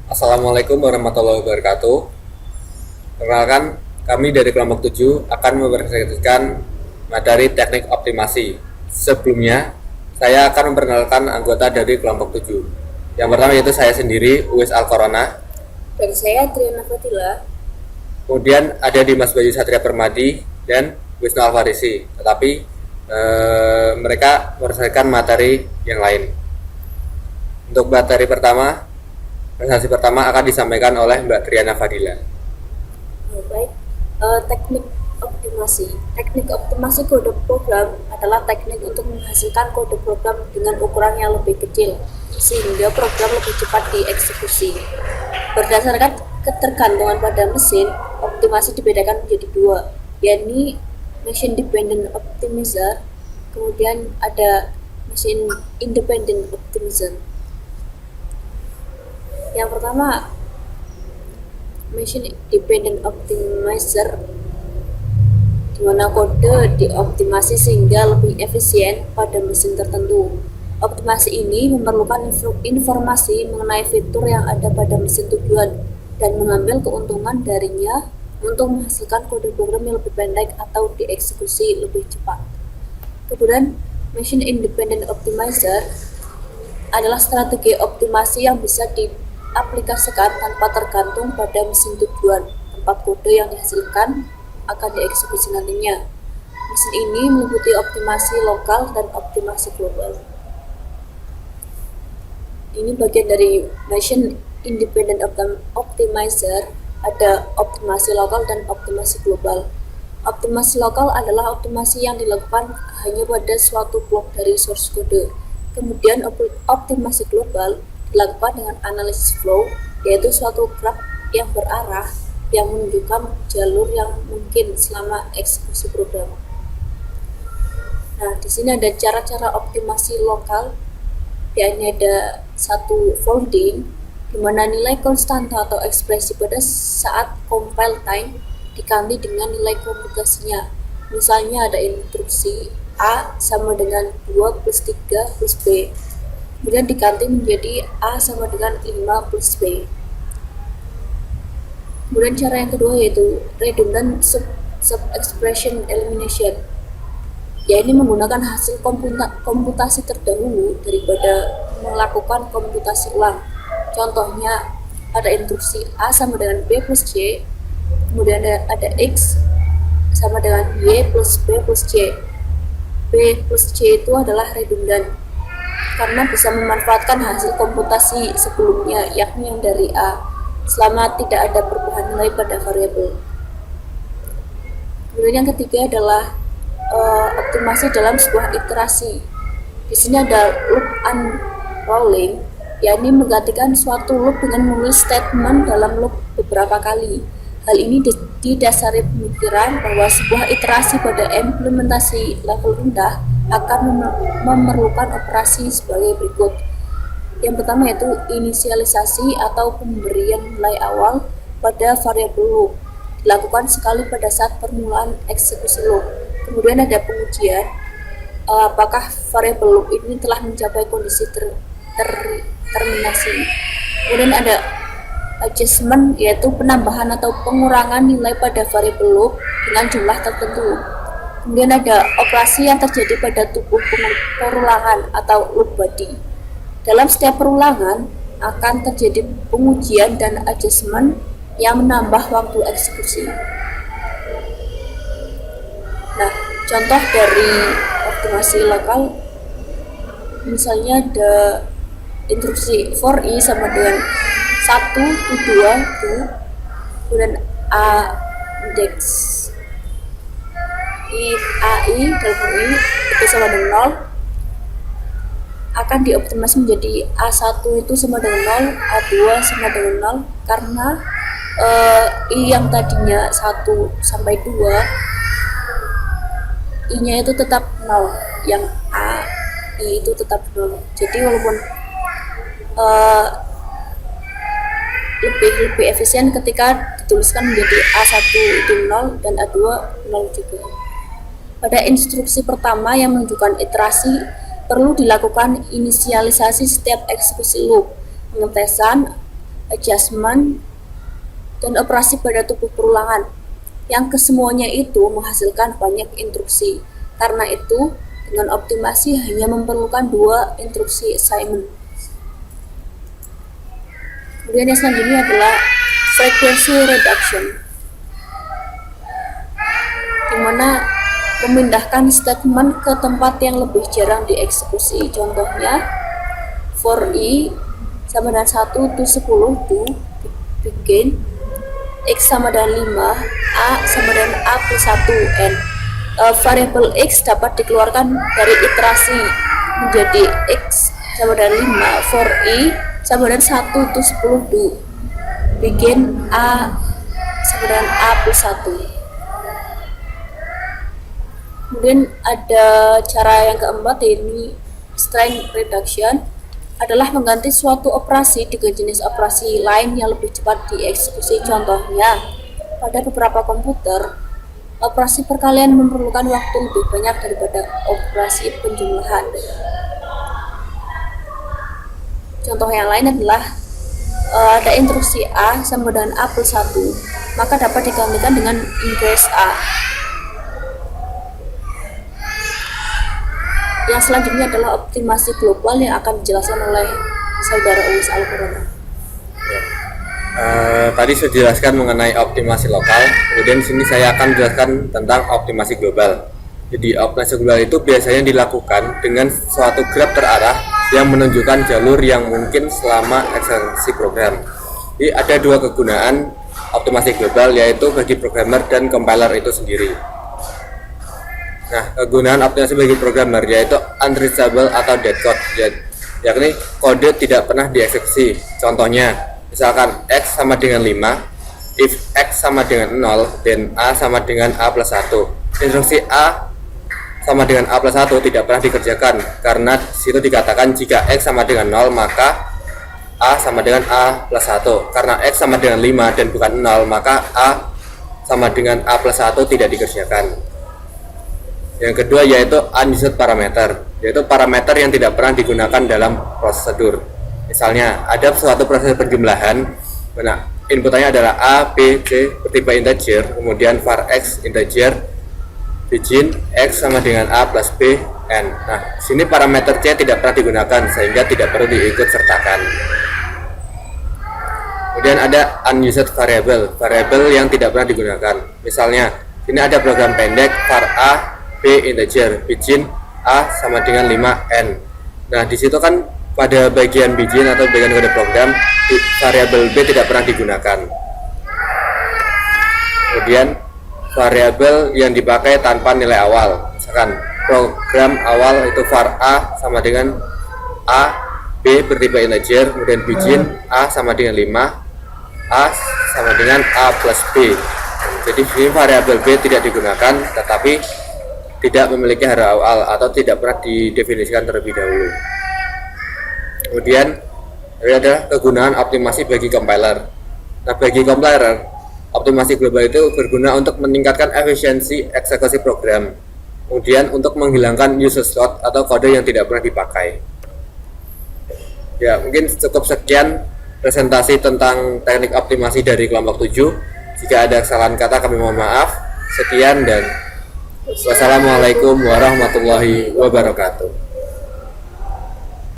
Assalamualaikum warahmatullahi wabarakatuh. Perkenalkan, kami dari kelompok 7 akan mempresentasikan materi teknik optimasi. Sebelumnya, saya akan memperkenalkan anggota dari kelompok 7. Yang pertama yaitu saya sendiri, Uwais Al-Corona. Dan saya Triana Fatila. Kemudian ada Dimas Bayu Satria Permadi dan Wisnu Alfarisi. Tetapi mereka mempresentasikan materi yang lain. Untuk materi pertama, presentasi pertama akan disampaikan oleh Mbak Triana Fadila. Baik, teknik optimasi. Teknik optimasi kode program adalah teknik untuk menghasilkan kode program dengan ukuran yang lebih kecil, sehingga program lebih cepat dieksekusi. Berdasarkan ketergantungan pada mesin, optimasi dibedakan menjadi dua, yakni machine dependent optimizer, kemudian ada machine independent optimizer. Yang pertama, machine dependent optimizer, di mana kode dioptimasi sehingga lebih efisien pada mesin tertentu. Optimasi ini memerlukan informasi mengenai fitur yang ada pada mesin tujuan dan mengambil keuntungan darinya untuk menghasilkan kode program yang lebih pendek atau dieksekusi lebih cepat. Kemudian, machine independent optimizer adalah strategi optimasi yang bisa diaplikasikan tanpa tergantung pada mesin tujuan tempat kode yang dihasilkan akan dieksekusi nantinya. Mesin ini meliputi optimasi lokal dan optimasi global. Ini bagian dari machine independent optimizer, ada optimasi lokal dan optimasi global. Optimasi lokal adalah optimasi yang dilakukan hanya pada suatu blok dari source kode. Kemudian optimasi global dilakukan dengan analisis flow, yaitu suatu graf yang berarah yang menunjukkan jalur yang mungkin selama eksekusi program. Nah, di sini ada cara-cara optimasi lokal, yakni ada satu folding, di mana nilai konstanta atau ekspresi pada saat compile time diganti dengan nilai komputasinya. Misalnya ada instruksi A sama dengan 2 plus 3 plus B, kemudian diganti menjadi A sama dengan 5 plus B. Kemudian cara yang kedua yaitu redundant sub-expression elimination, yaitu menggunakan hasil komputasi terdahulu daripada melakukan komputasi ulang. Contohnya ada instruksi A sama dengan B plus C, kemudian ada X sama dengan Y plus B plus C. B plus C itu adalah redundant karena bisa memanfaatkan hasil komputasi sebelumnya, yakni yang dari A, selama tidak ada perubahan nilai pada variabel. Kemudian yang ketiga adalah optimasi dalam sebuah iterasi. Di sini ada loop unrolling, yakni menggantikan suatu loop dengan menulis statement dalam loop beberapa kali. Hal ini didasari pemikiran bahwa sebuah iterasi pada implementasi level rendah akan memerlukan operasi sebagai berikut. Yang pertama yaitu inisialisasi atau pemberian nilai awal pada variabel loop, dilakukan sekali pada saat permulaan eksekusi loop. Kemudian ada pengujian apakah variabel loop ini telah mencapai kondisi terminasi. Kemudian ada adjustment, yaitu penambahan atau pengurangan nilai pada variabel loop dengan jumlah tertentu. Kemudian ada operasi yang terjadi pada tubuh perulangan atau loop body. Dalam setiap perulangan akan terjadi pengujian dan adjustment yang menambah waktu eksekusi. Nah, contoh dari optimasi lokal, misalnya ada instruksi for i sama dengan 1 to 2 to, kemudian a index ai dalam i itu sama dengan 0, akan dioptimasi menjadi A1 itu sama dengan 0, A2 sama dengan 0, karena I yang tadinya 1 sampai 2, I nya itu tetap 0, yang A, I itu tetap 0. Jadi walaupun lebih efisien ketika dituliskan menjadi A1 itu 0 dan A2 0 juga. Pada instruksi pertama yang menunjukkan iterasi, perlu dilakukan inisialisasi setiap eksekusi loop, pengetesan adjustment, dan operasi pada tubuh perulangan, yang kesemuanya itu menghasilkan banyak instruksi. Karena itu, dengan optimasi hanya memerlukan 2 instruksi assignment. Kemudian yang selanjutnya adalah frequency reduction, di mana memindahkan statement ke tempat yang lebih jarang dieksekusi. Contohnya, for i sama dengan 1 to 10 to begin, x sama dengan 5, a sama dengan a plus 1 n. Variabel x dapat dikeluarkan dari iterasi menjadi x sama dengan 5 for i sama dengan 1 to 10 do begin a sama dengan a plus 1. Kemudian ada cara yang keempat, yaitu strength reduction, adalah mengganti suatu operasi dengan jenis operasi lain yang lebih cepat dieksekusi. Contohnya, pada beberapa komputer, operasi perkalian memerlukan waktu lebih banyak daripada operasi penjumlahan. Contoh yang lain adalah ada instruksi A sama dengan A plus 1, maka dapat digantikan dengan increase A. Yang selanjutnya adalah optimasi global yang akan dijelaskan oleh saudara Uwais Al-Qurana. Tadi sudah dijelaskan mengenai optimasi lokal, kemudian sini saya akan menjelaskan tentang optimasi global. Jadi optimasi global itu biasanya dilakukan dengan suatu graf terarah yang menunjukkan jalur yang mungkin selama eksekusi program. Jadi ada 2 kegunaan optimasi global, yaitu bagi programmer dan compiler itu sendiri. Nah, kegunaan optimasi bagi programmer yaitu unreachable atau dead code, yakni kode tidak pernah dieksekusi. Contohnya, misalkan x sama dengan 5, if x sama dengan 0, then a sama dengan a plus 1. Instruksi a sama dengan a plus 1 tidak pernah dikerjakan, karena situ dikatakan jika x sama dengan 0 maka a sama dengan a plus 1. Karena x sama dengan 5 dan bukan 0, maka a sama dengan a plus 1 tidak dikerjakan. Yang kedua yaitu unused parameter, yaitu parameter yang tidak pernah digunakan dalam prosedur. Misalnya ada suatu proses penjumlahan, nah inputannya adalah a, b, c bertipe integer, kemudian var x integer, begin x sama dengan a plus b n. Nah, sini parameter c tidak pernah digunakan sehingga tidak perlu diikut sertakan. Kemudian ada unused variable, variabel yang tidak pernah digunakan. Misalnya, ini ada program pendek var a b integer, begin a sama dengan 5n. Nah, di situ kan pada bagian begin atau bagian kode program variabel b tidak pernah digunakan. Kemudian variabel yang dipakai tanpa nilai awal, misalkan program awal itu var a sama dengan a, b bertipe integer, kemudian begin a sama dengan 5, a sama dengan a plus b. Jadi ini variabel b tidak digunakan, tetapi tidak memiliki hara awal atau tidak pernah didefinisikan terlebih dahulu. Kemudian ini adalah kegunaan optimasi bagi compiler. Nah, bagi compiler, optimasi global itu berguna untuk meningkatkan efisiensi eksekusi program, kemudian untuk menghilangkan useless code atau kode yang tidak pernah dipakai. Ya, mungkin cukup sekian presentasi tentang teknik optimasi dari kelompok 7. Jika ada kesalahan kata kami mohon maaf. Sekian dan wassalamualaikum warahmatullahi wabarakatuh.